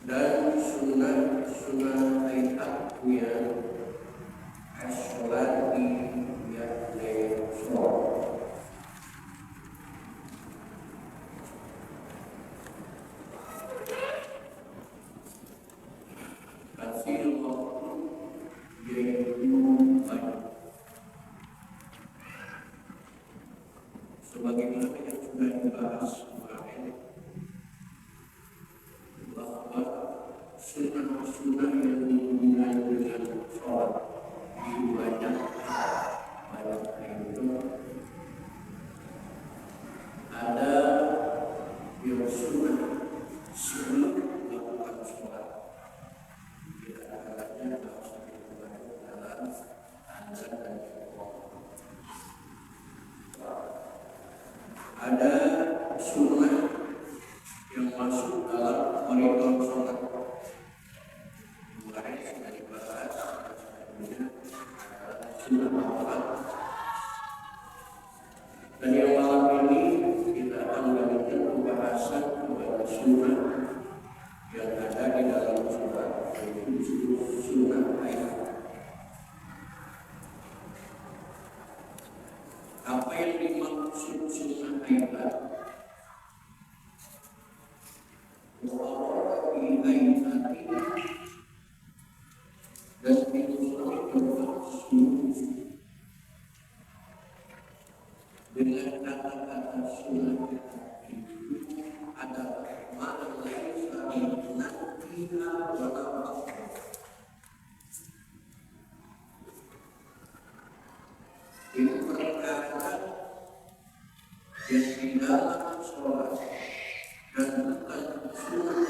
dan sunnah ayatnya as-sholati yakni sholat. Hasil waktu yaitu banyak. Sebagaimana yang sudah dibahas kemarin, bahwa sunnah-sunnah yang berhubungan dengan sholat itu banyak itu ada yang sunnah sebelum melakukan sholat. Di antaranya bahasa dalam azan dan iqamah. Ada sunnah yang masuk dalam koridor sholat. Mulai dari bahas sunnah sholat. Dan yang malam ini kita akan melanjutkan pembahasan kepada sunnah yang ada di dalam sholat, yaitu sunnah ayat. Apa yang dimaksud sunnah ayat? Dan itu dengan kata-kata sunnah itu yang di dalam sholat dan bukan sunnah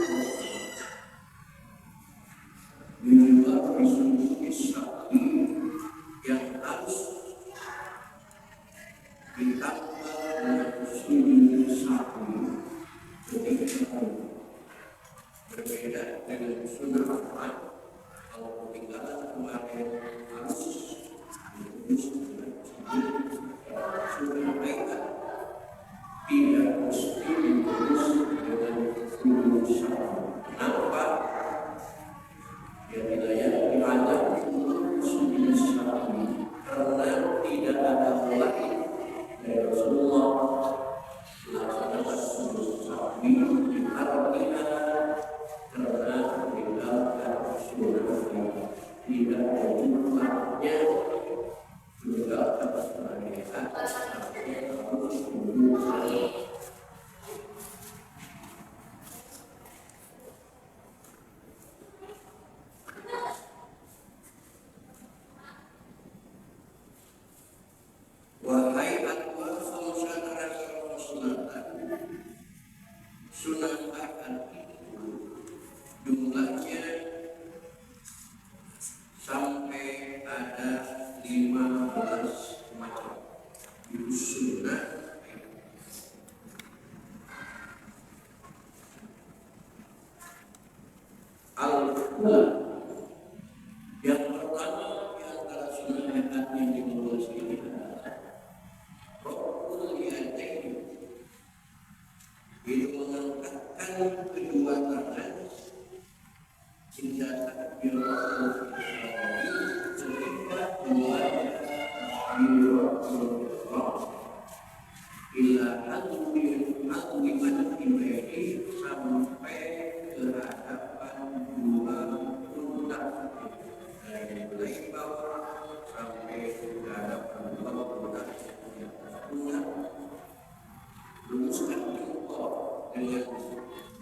juga disebut sakti yang harus ditambah dengan sujud sakti ketika berbeda dengan sunnah Ahmad. Kalau ketinggalan kemarin harus sunnah ayat tidak mesti ditulis dengan sujud sakti. Kenapa? Ya tidak ada sujud sakti karena tidak ada lagi dari Rasulullah melaksanakan sujud sakti artinya karena meninggalkan sunnah tidak ada jumlahnya meninggalkan sebagai atas sampai harus sujud sakti. Wahai atwa khamsatan sunatan, sunnah akan itu jumlahnya sampai ada 15 macam. Itu sunnah. Al-Ula yang pertama di antara sunnah yang dimulai ini itu mengangkatkan kedua tangan hingga takbir sehingga dua ila al-wiman ini sampai ke hadapan dua pundak dari mulai bawah sampai ke hadapan dua pundak luruskan jempol dengan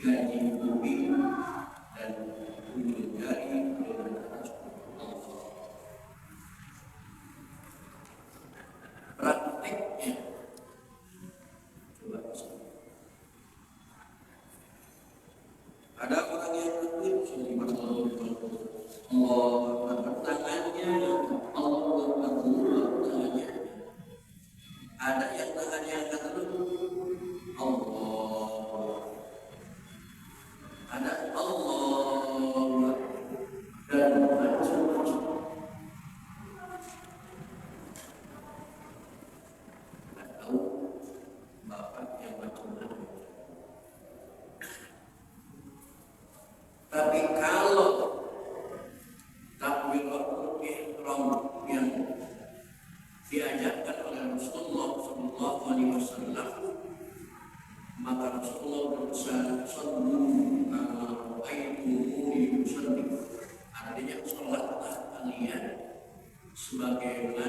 gaji bumi dan ujung jari dengan atas Allah. Prakteknya coba ada orang yang takut sama Allah tangannya Allah tangannya ada yang tangannya angkat terus Allah, ada Allah dan macam-macam. Tidak tahu bapak yang macam-macam. Tapi kalau takbiratul ihram yang diajarkan oleh Rasulullah Sallallahu Alaihi Wasallam, maka Rasulullah berusaha sallu kama ra'aitumuni usalli, artinya salatlah kalian sebagaimana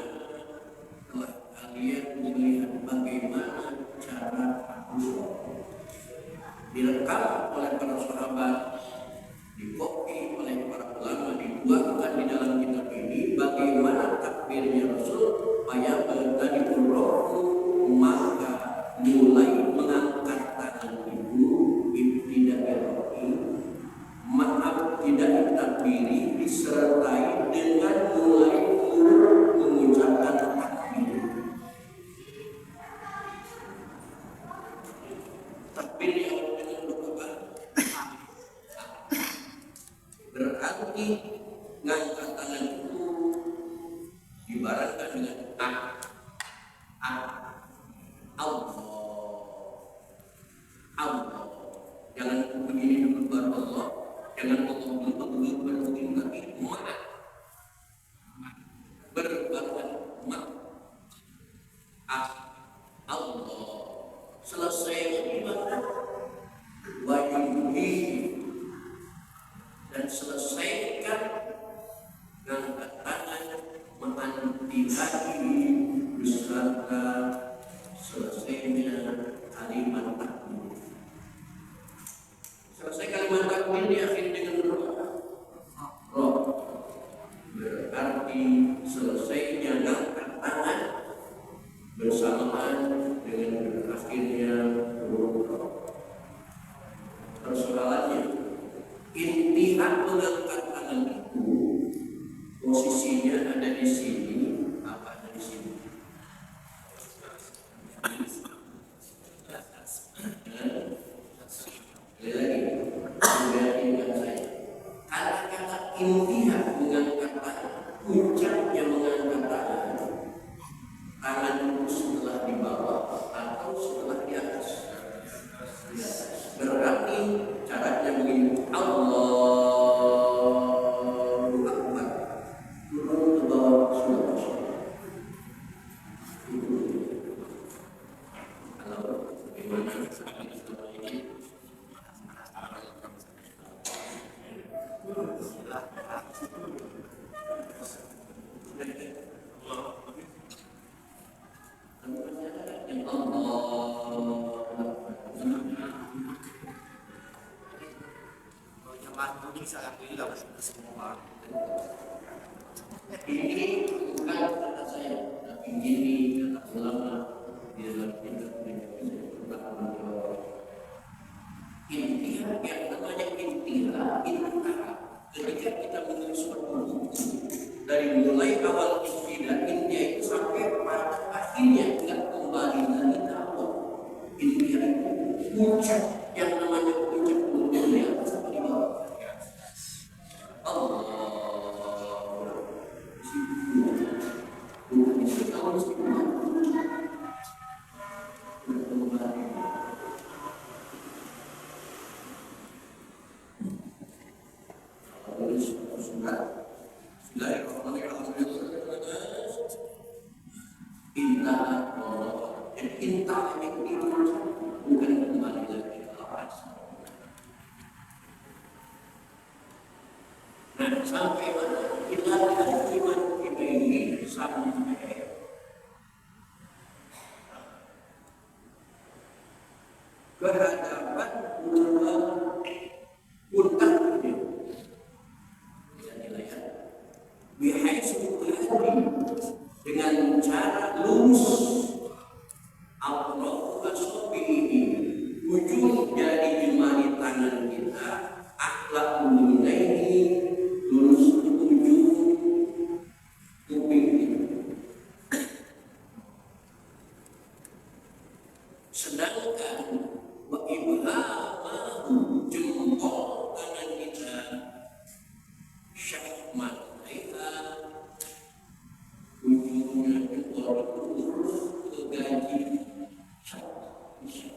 telah kalian melihat bagaimana cara aku sholat. Direkam oleh para sahabat, dikopi oleh para ulama, dibuatkan di dalam kitab ini bagaimana takbirnya Rasul. Ayat tadi Qur'an maka mulai mengangkat tangan ibu tidak eroki, maaf tidak takbiri disertai dengan mulai mengucapkan takbir. Takbir yang dengan doa berarti ngangkat tangan itu ibaratkan dengan Allah. Jangan begini dulu baru Allah, jangan Allah dulu baru begini lagi. Berbarengan Allah. Selesai ibadah wajib dan selesaikan ngangkat tangan menanti hati beserta selesainya kalimat takbir. Selesai kalimat takbir diakhiri dengan doa. Ini bukan kata saya, tapi ini kata ulama di dalam kitab intinya yang namanya intilah ketika kita menulis buku dari mulai awal intilah intinya itu sampai pada akhirnya tidak kembali lagi ke awal intinya itu puncak yang namanya puncak dunia sampai di bawah Allah itu tahu mesti sampai mana kita iman kita ini sampai kehadapan puncak ini bisa dilihat bihai subuhani dengan cara lurus al-Qur'an asobi ini ujung dari jemari tangan kita akhlak ini lurus ke ujung kuping kita. Sedangkan wa ibhamahu jempol tangan kita syahmat kita ujungnya jempol lurus ke gaji bisa.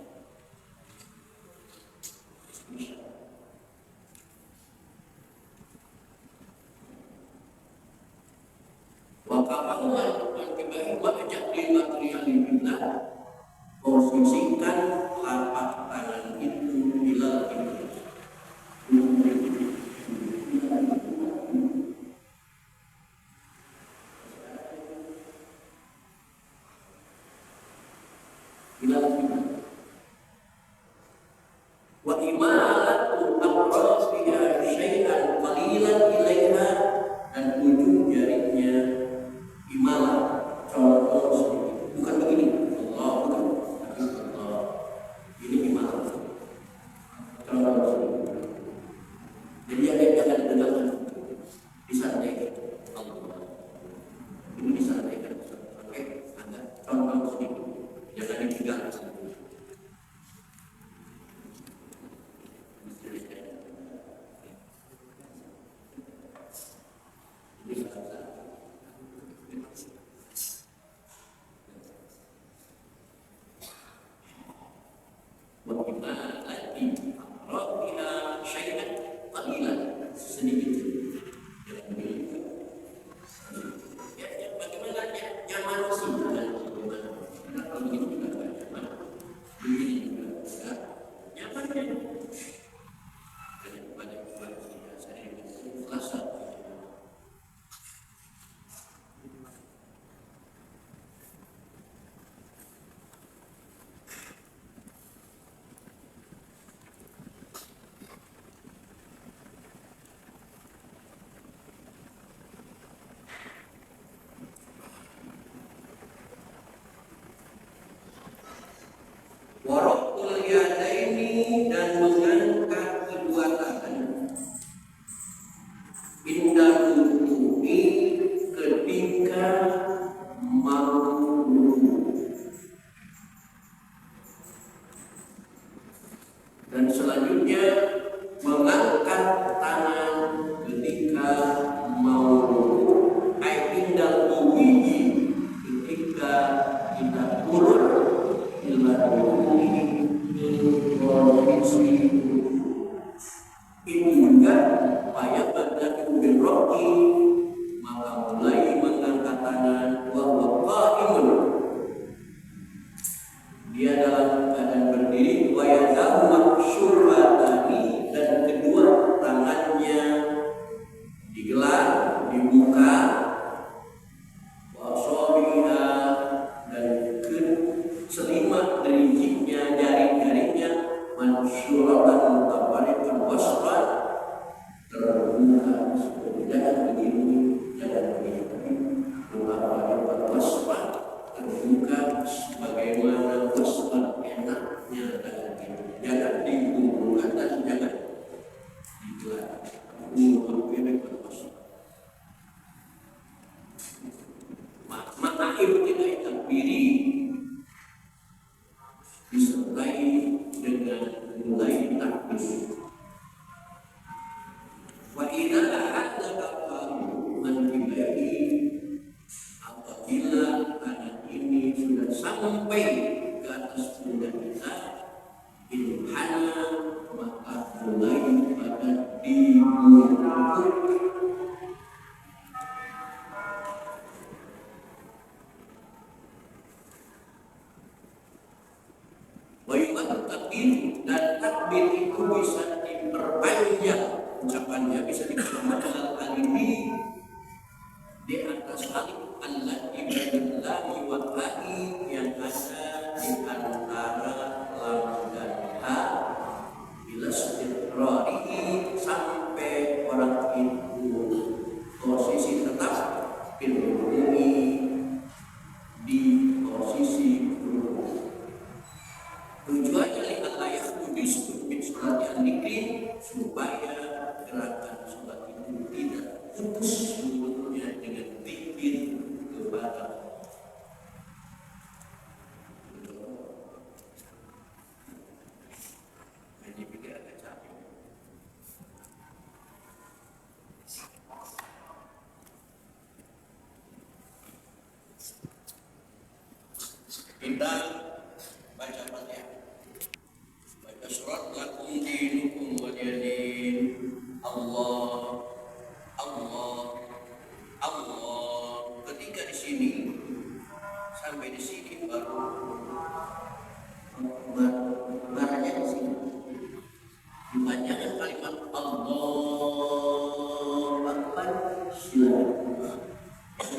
Wakafahuan berkebaikan wajah di materialitas posisikan telapak tangan itu bila itu bila wa imalatu aqrasiha syai'an qalilan ilaiha dan ujung jarinya imalah contoh sedikit bukan begini Allah bukan tapi Allah ini imalah contoh sedikit jadi ada jangan dengarkan disampaikan Allah ini disampaikan oke ada contoh sedikit jangan ditinggalkan warokul yadaini dan mengangkat kedua tangan indah ruku'i ketika mau dan selanjutnya mengangkat tangan ketika mau indah ruku'i ketika kita turun ini juga upaya pada kubirroki maka mulai mengangkat tangan wa qaimun dia dalam keadaan berdiri berdiri, wa yadahu mabsuratani, dan kedua tangannya digelar, dibuka, wa asabiha, dan ke selima gerincingnya, jari-jarinya, mansyuratan mutawalikan wasran, terbuka. Jangan begini, jangan begini. Mutawalikan wasran, terbuka sebagaimana wasran enaknya daging. Jangan dikumpulkan dan jangan digelar. Mutawalikan wasran. Maka ibtida'i takbiri disertai dengan mulai takbir. Wa idza ahadaka mankibai, apabila anak ini sudah sampai ke atas pundak kita, inhana, maka mulai pada dibungkuk. Takbir, dan takbir itu bisa diperpanjang, ucapannya bisa diperpanjang alibi di atas alif allati bainallahi wa ta'i, yang ada di antara lam dan ha, bila istiqrarihi, sampai orang itu posisi tetap berdiri di posisi duduk. Tujuannya lihatlah yahdudis bin sholat yang dikir, supaya gerakan sholat itu tidak putus mulutnya dengan zikir kepada ini pikir agak capek. Kita baca Fatihah. Surat lakum dinukum waliyadin. Allah, Allah, Allah. Ketika di sini sampai di sini baru barangnya di sini. Dipanjangkan kalimat Allah Akbar.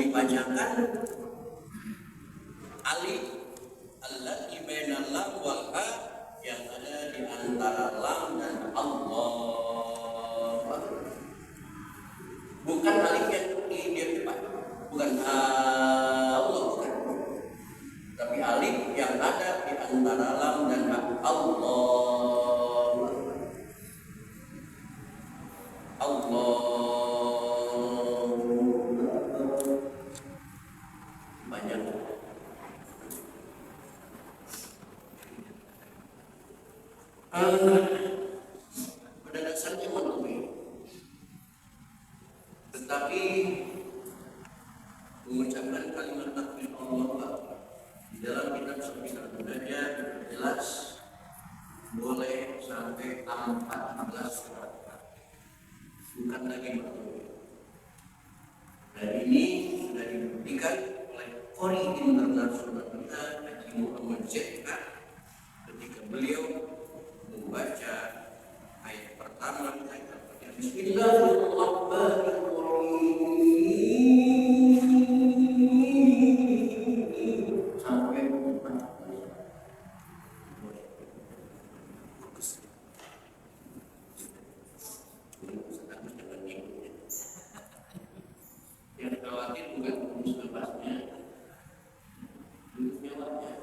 Dipanjangkan alif allati bainal lam wal ha, yang ada di antara lam dan Allah. Bukan alif yang di depan, bukan Allah, bukan. Tapi alif yang ada di antara lam dan Allah. Allah. Banyak. Pada dasarnya manusia, tetapi mengucapkan kalimat takbir Allah di dalam kitab Sabila Budaya jelas boleh sampai 14 rakaat, bukan lagi manusia. Dan ini sudah dibuktikan oleh Qori Internasional kita, Haji Muhammad ZK, ketika beliau membaca ayat pertama, ayat Al-Fatihah, Bismillahirrahmanirrahim, sampai 14. Yang khawatir bukan urus bebasnya, urus nyawanya.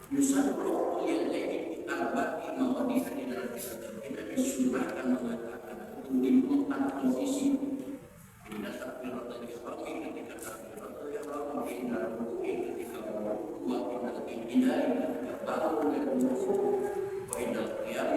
Yusarroh yang lain arba'in mawadih di dalam kisah kita disunahkan mengatakan untuk di 4 posisi. Inna takbiratul ihram, ketika takbiratul ihram, inna ruku'i, ketika ruku', wa inna al-i'tidal, ketika bangun dan ruku', wa inna al-qiyam,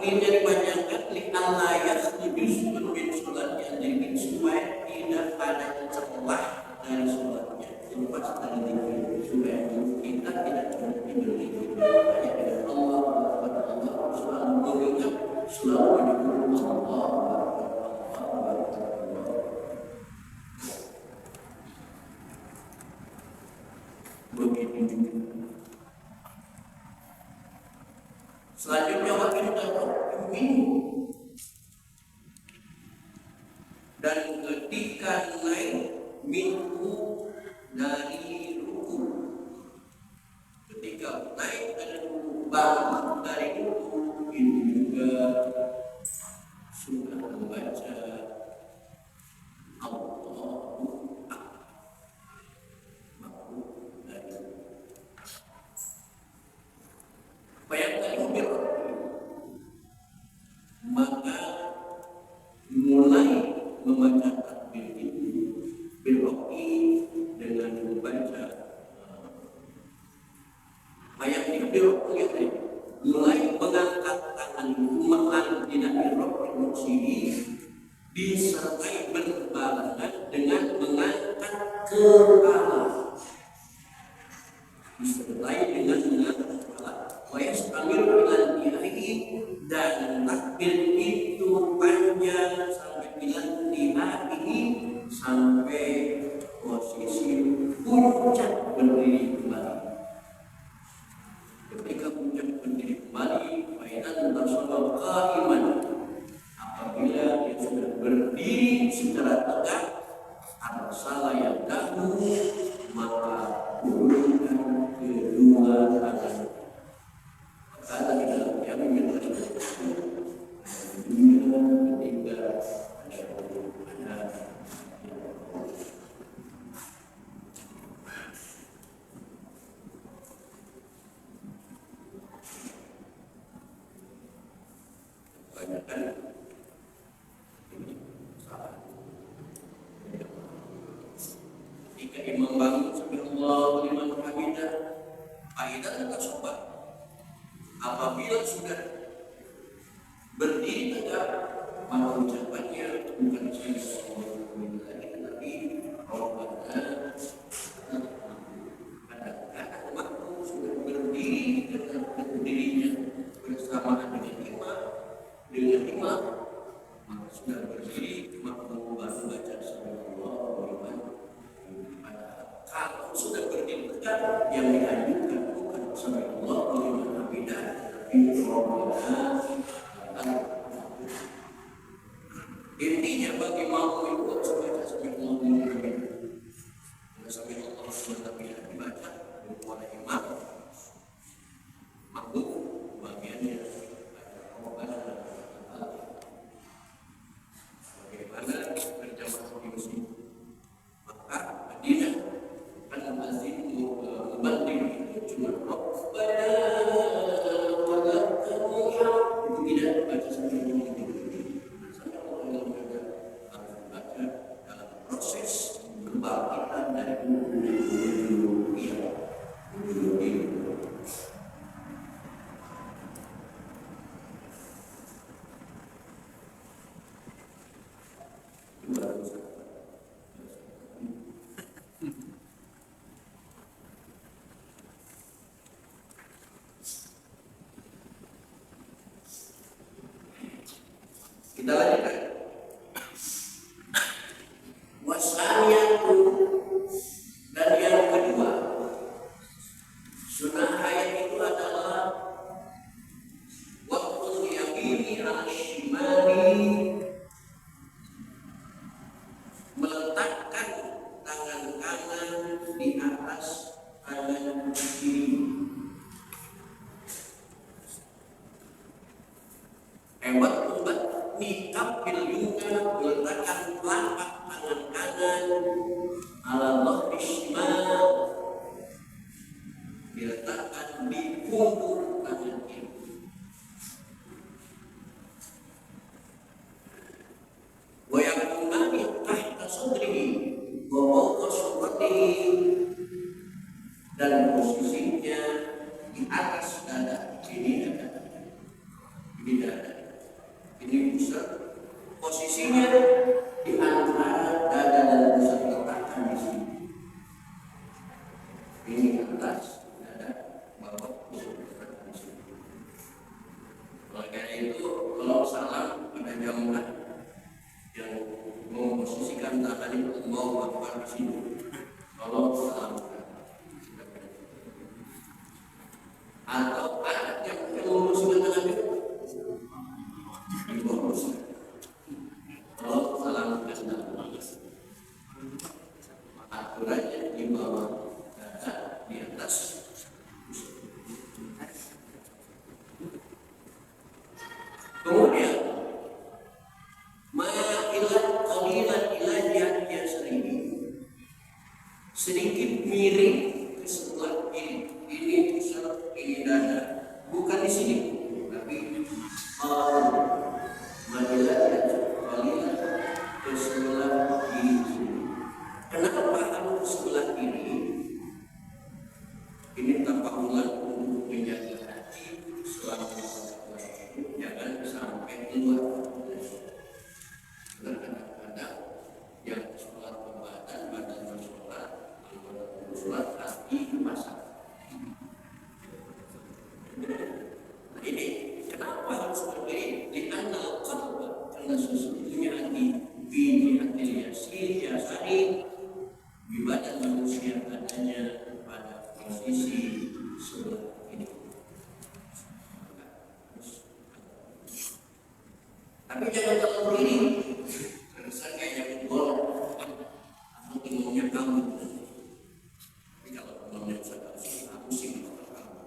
takbirnya dipanjangkan li Allah yakhruju min sholatnya, jadi supaya tidak ada celah dari sholatnya, lepas dari zikir, supaya kita tidak berhenti berzikir. Hanya dengan Allah kepada Allah, selalu mengingat, selalu menyebut Allah. Begitu juga. Selanjutnya waktu minum, dan ketika naik minggu dari ruku, ketika naik dari ruku, bangun dari ruku, itu juga sudah membaca Allahu Akbar. Maka mulai membaca takbir itu beroki dengan membaca ayat ini beroki mulai mengangkat tangan mengangkat roksi disertai berbarengan dengan mengangkat kepala, disertai dengan mengangkat kepala. Wayastamir bilan diahi, dan takbir itu panjang sampai bilan diahi, sampai posisi puncak berdiri kembali. Ketika puncak berdiri kembali, faidan tasawwaf qa'iman, apabila dia sudah berdiri secara tegak, arsala yadahu, maka turunkan kedua tangan. Kata di dalam yang minta dunia ketiga ada banyak kan ini salah. Ketika imam bangun subhanallah liman hamidah, faidah tetap sobat. Apabila sudah berdiri tegak, maka ucapannya bukan saja tapi Rabbana. Kadang-kadang makmum sudah berdiri dengan berdirinya bersamaan dengan imam, maka sudah berdiri makmum baru baca subhanallah liman hamidah. Kalau sudah berdiri tegak, yang dianjurkan bukan subhanallah liman hamidah, intinya bagi makmum itu harus baca subhanallah liman hamidah. Subhanallah liman hamidah dibaca oleh imam, makmum bagiannya baca bagaimana berjamaah di masjid. Maka Madinah kan azim mubaddir itu cuma Rabbana tidak baca sampai Allah harus baca dalam proses kebangkitan dari di antara dada dan pusat letakkan di sini. Ini atas dada, bawah pusat letakkan di sini. Oleh karena itu, kalau salam pada jamaah yang memposisikan tangan itu mau apa di sini. Kalau salam atau ada yang meluruskan tangan itu diluruskan. Kalau salam aturannya di bawah dada, di atas. Kemudian ma'ilat qalilan ila jihadiyah sedikit miring ke sebelah kiri. Ini pusat, ini dada, bukan di sini, tapi ma'ilat qalilan ke sebelah kiri. Kenapa harus ke sebelah kiri? Ini tampak ulang untuk menjaga hati selama jangan sampai keluar. Kadang-kadang yang sholat pembadan, badan sholat, sholat hati masak. Nah ini kenapa harus seperti ini? Di anal qalb, karena sesungguhnya hati bini hati yasari di badan manusia adanya pada posisi sebelah ini. Tapi jangan terlalu kiri, terasa kayak football atau timungnya kamu. Tapi kalau timungnya susah, pusing kalau kamu.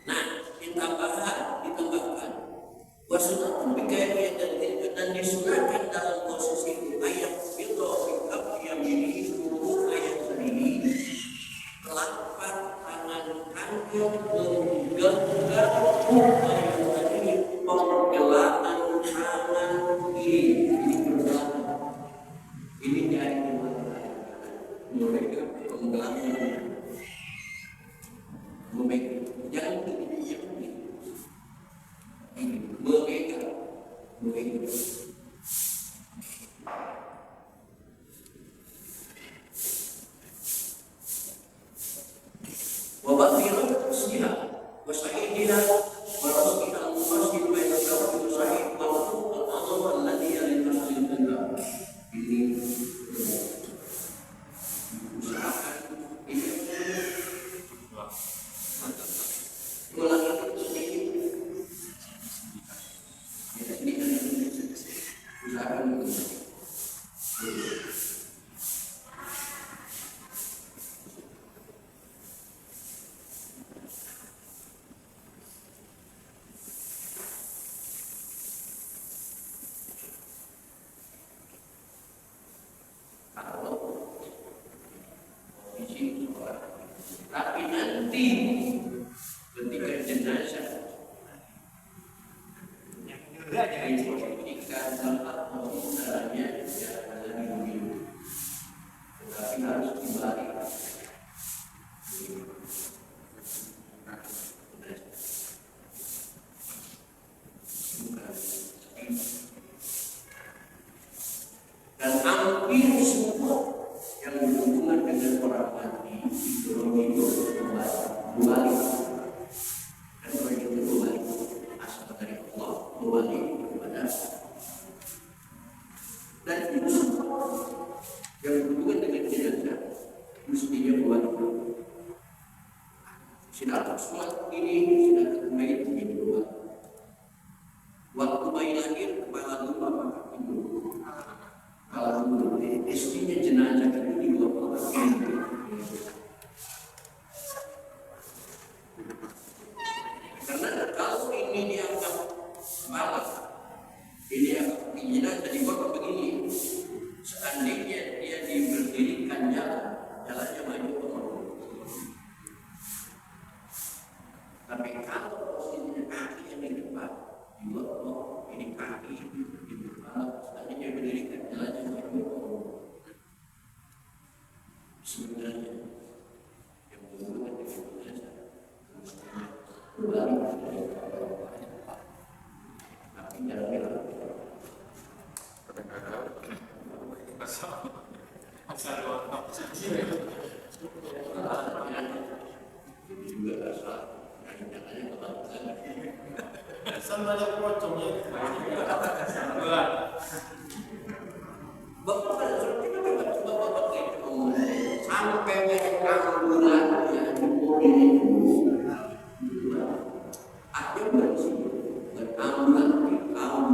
Nah, ditambahkan wasunatun bikaya dan disunahkan dalam posisi ayat itu yang ini seluruh ayat ini telapak tangan kanan menggenggam pergelangan tangan kiri pergelangan ini dari mereka pergelangan memegang jangan memegang وبطل تسجيلها وصحيحها ورسمها المفصل بين الشرط والصحيح والموضوع الأعظم الذي يلي المسجد الباب ini usahakan ini usahakan tapi nanti ketika jenazah diposisikan tempat saudaranya jangan lagi begitu, tetapi harus dibalik. Dan hampir semua yang berhubungan dengan orang mati itu kembali dan orang itu kembali asal dari Allah kembali kepada dan itu semua yang berhubungan dengan jenazah mestinya kembali. Sedangkan sholat ini sedangkan mayat ini dua waktu bayi lahir kepala lupa maka ibu kalau istrinya jenazah itu di dua orang karena kalau ini dianggap malas ini dianggap jenazah di bawah begini seandainya dia diberdirikan jalannya maju ke mundur. Tapi kalau posisinya kaki yang di depan di bawah ini kaki di depan seandainya berdirikan jalannya maju ke mundur. Sebenarnya yang berhubungan dengan jenazah kembali dari Sama ada pocongnya. Bapak pada surat kita memang coba bapak itu sampai keanggurannya di mobil itu. Ada bersih berangguran di kaum.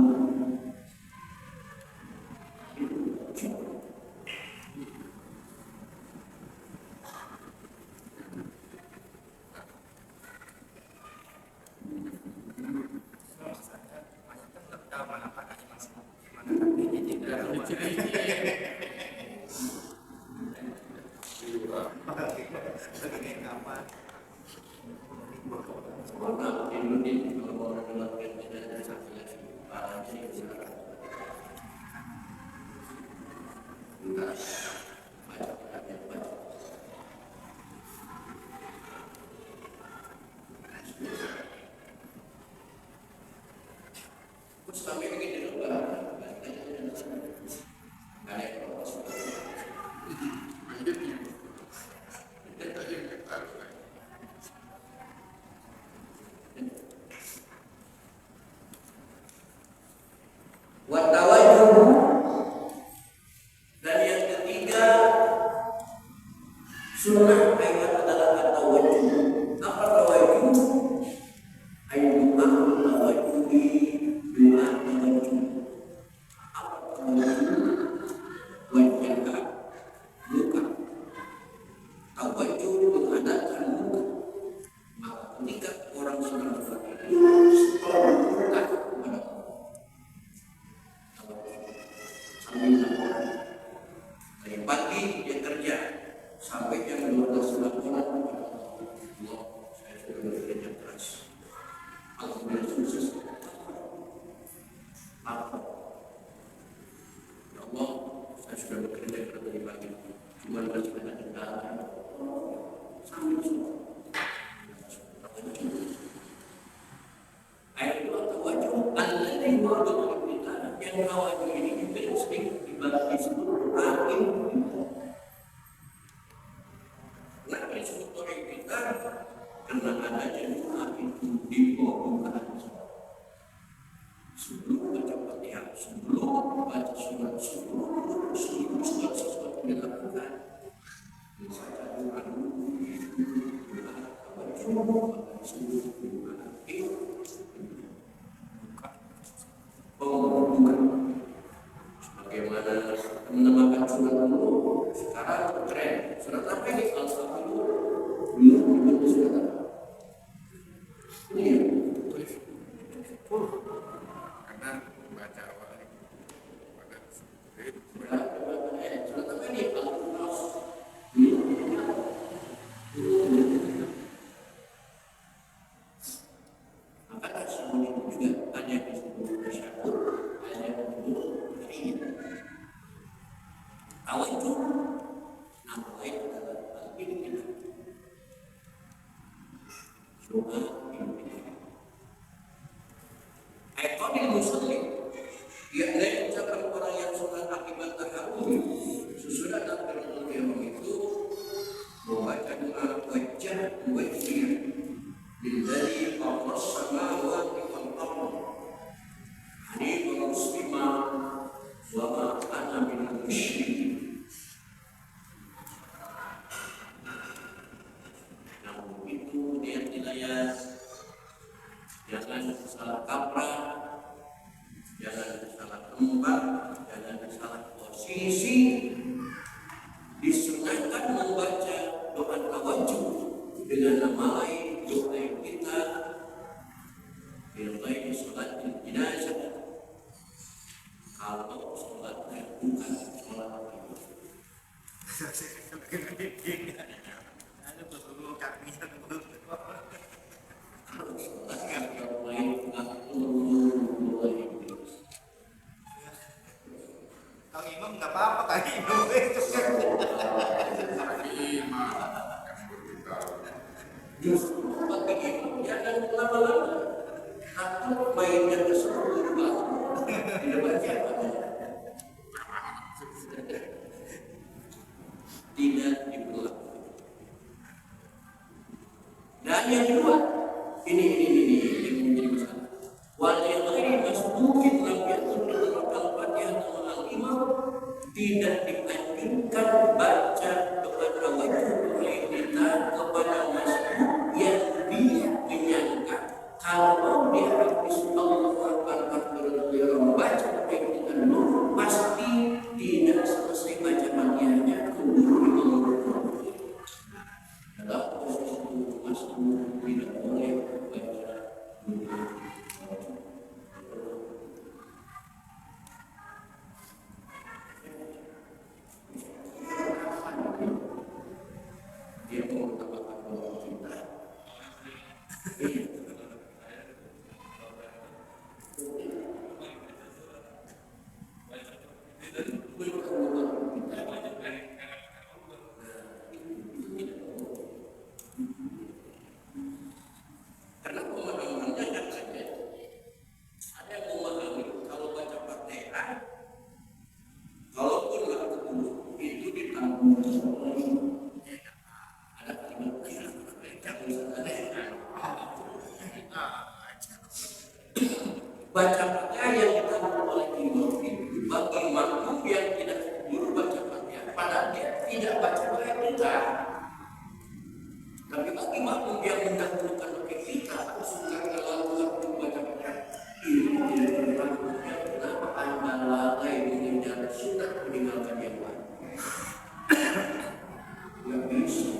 Dan yang ketiga, sunnah ayat adalah at-tawajjuh. Apa tawajjuh? Ayat tawajjuhi doa tawajjuh. Apa tawajjuh? Wajah muka. Tawajjuh menghadapkan muka. Maka ketika orang sedang berdoa, setelah muka kepada Allah. Dari pagi dia kerja sampai jam 12 malam. Allah, saya sudah bekerja keras. Alhamdulillah sukses. Apa? Ya Allah, saya sudah bekerja keras dari pagi. Cuma masih ada kendala. Sampai semua. Ayat itu tawajjuh alladzi wa'ada kita yang tawajjuh ini juga sering dibagi seluruh akhir. Kenapa disebut tawajjuh kita? Karena adanya doa itu di pembukaan sebelum baca Fatihah, sebelum baca surat, sebelum segala sesuatu dilakukan. Misalnya doa tawajjuh bagaimana menambahkan surat dulu sekarang keren. Surat apa ini? Al-Fatihah dulu dibentuk surat apa? Ini Karena baca awal surat apa ini? Al-Fatihah maka semuanya itu juga ada yang disebut tasyahud, ada yang disebut tahiyat. Tawajjuh nama lain adalah al-inqiyad. Doa inqiyad. Aiqadil muslim, yakni ucapan orang yang sholat akibat tahawuf sesudah takbiratul ihram itu membaca doa wajah Lillahi fawqas samawati wal ardh hanifan muslima wa ma ana minal musyrikin. Namun itu dia dilayas, jangan salah kaprah, jangan salah tempat, jangan salah posisi. Disunahkan membaca doa tawajjuh dengan nama lain doa kita bilghairi sholat jenazah. Kalau sholatnya bukan sholat ada betul kakinya betul. kalau sholatnya yang lain Kang Imam nggak apa-apa Kang Imam. justru bagi ibu jangan lama-lama takut mainnya tersebut tidak baca tidak dibuat. Dan yang kedua ini yang menjadi masalah. Wa dia habis Allahu Akbar dia membaca ayat itu pasti tidak selesai baca Fatihahnya keburu Imam dalam posisi masuk tidak boleh baca dia mengutamakan bahwa kita karena pemahamannya kan saja ada yang memahami kalau baca Fatihah kalaupun nggak ketemu itu ditanggung ada kalimat baca Fatihah yang ditanggung oleh imam itu bagi makmum yang tidak dulu baca Fatihah padahal dia tidak baca kita tapi bagi makmum yang mendahulukan kita suka kalau baca Fatihah ini tidak ditanggung kenapa anda lalai mengejar sunnah meninggalkan yang lain nggak bisa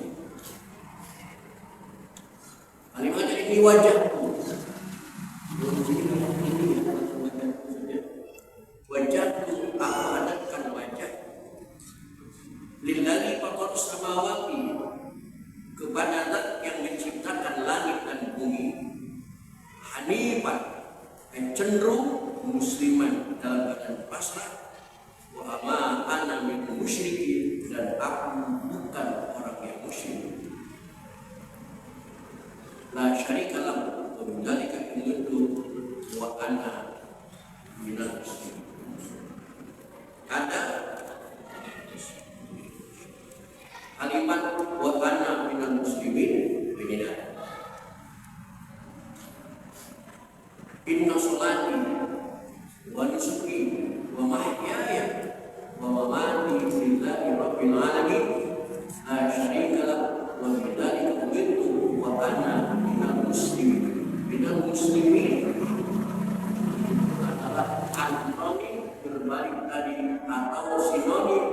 kalimatnya ini wajahku wajahku aku hadapkan wajah lillahi faqad samawati kepada Zat yang menciptakan langit dan bumi hanifan yang cenderung musliman dalam keadaan pasrah wa ma ana min musyrikin dan aku bukan orang yang musyrik la syarika lahu wa bidzalika umirtu wa ana minal muslimin ada kalimat wa ana minal muslimin begini inna sholati wa nusuki wa mahyaya wa mamati lillahi rabbil alamin la syarika lahu wa bidzalika umirtu wa ana minal muslimin adalah antoni berbalik tadi atau sinonim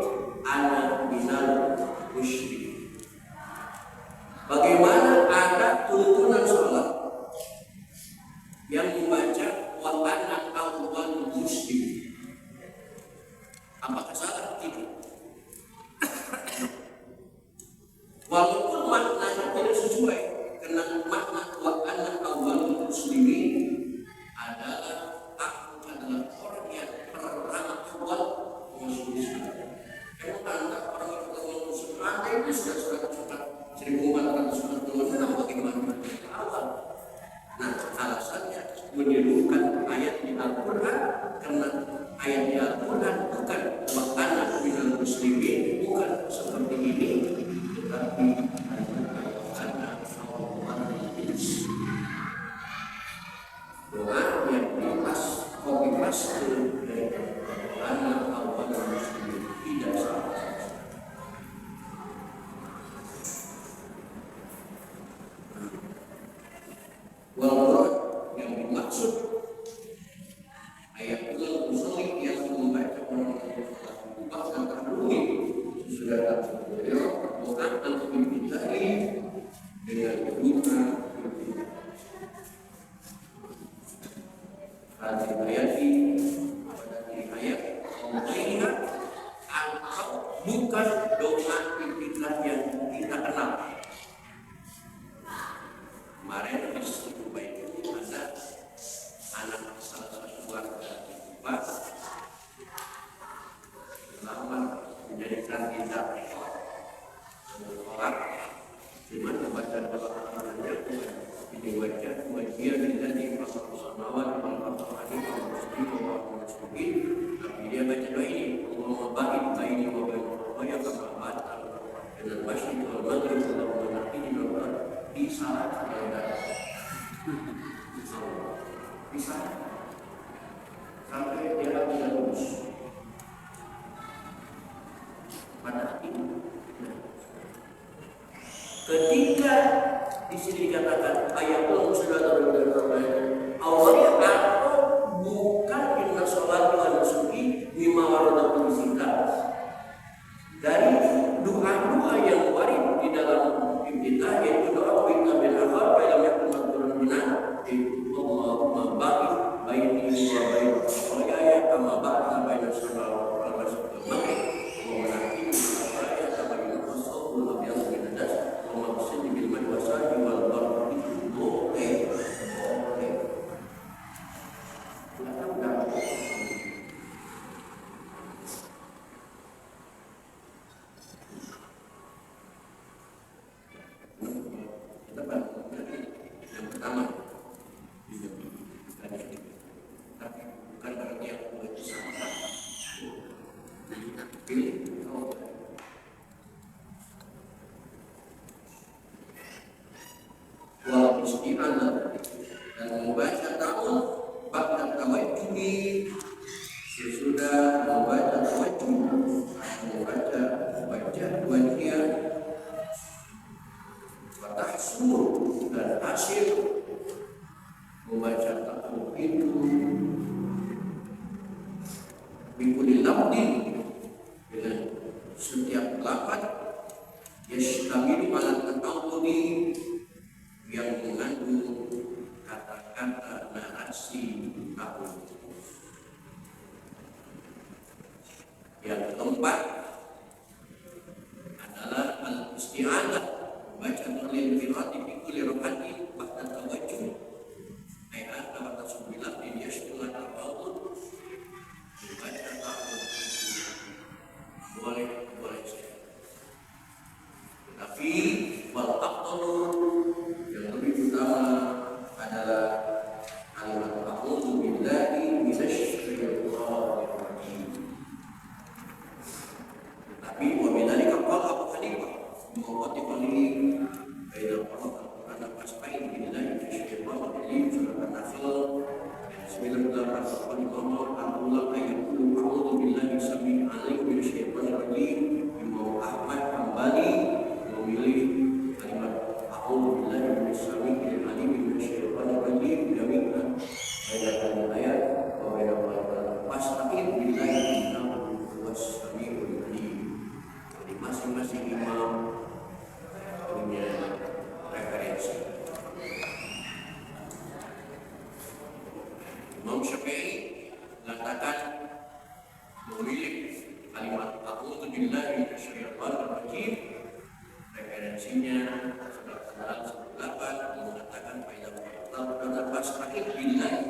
ana minal musyrik. Bagaimana ada tuntunan sholat yang membaca wa ana awwal muslim? Apakah salah? Tidak. Walaupun maknanya tidak sesuai karena makna wa ana awwal muslimin adalah aku adalah orang yang pertama awal masuk Islam. Emang anda orang yang pertama masuk Islam? Anda ini sudah 1440 bagaimana awal? Nah, alasannya menirukan ayat di Al-Quran karena ayat di Al-Quran bukan wa ana minal muslimin, bukan seperti ini, tetapi doa yang dipas copy paste dari anak awal muslim tidak salah. Walaupun yang dimaksud ayat bulan musolik yang membaca orang bahkan kandungi sudah beliau doa untuk dipintai dengan doa hadis ayat pada ayat melihat atau bukan doa intikaf yang kita kenal. Kemarin di situ baik itu ada anak salah satu warga Pak lama menjadikan kita orang cuma membaca doa-doanya ini wajah tidak di pasal sanawat tapi dia baca doa ini Allahumma ba'id baini wa baina kama ba'adta dengan masyid wal maghrib Allahumma naqini min di salat di salat sampai dia tidak lulus pada ini. Ketika di sini dikatakan ayat Allah sudah Bikuli lafdin, dengan setiap lafaz yashtamilu ala ta'awudi yang mengandung kata-kata narasi ta'awud. Yang keempat adalah al-isti'adah, baca dalil firati fi kulli rak'atin ba'da tawajjuh. Ayat kata 9 ini yashmul ta'awud. Baca ta'awud boleh saja. Tapi wal afdalu, yang lebih utama adalah kalimat a'udzu billahi minasyaitonir rajim. Tapi wa bidzalika qala Abu Hanifah muqaddiman baina qira'at al-Qur'an billahi minasyaitonir rajim surah An-Nahl 98 qala Abdullah ayyul a'udzu billahi samii'il 'aliim minasyaitonir rajim. Imam Ahmad Hambali memilih kalimat a'udzu billahi minasyaitonir rajim minasyaitonir rajim jami'an baina ayat wa baina fastaqim billahi innahu huwas samii'ul 'aliim. Jadi masing-masing imam punya referensi. Imam Syafi'i mengatakan memilih kalimat a'udzu billahi minasyaitonir rajim, referensinya surat Al-8 mengatakan pada pasrahil billahi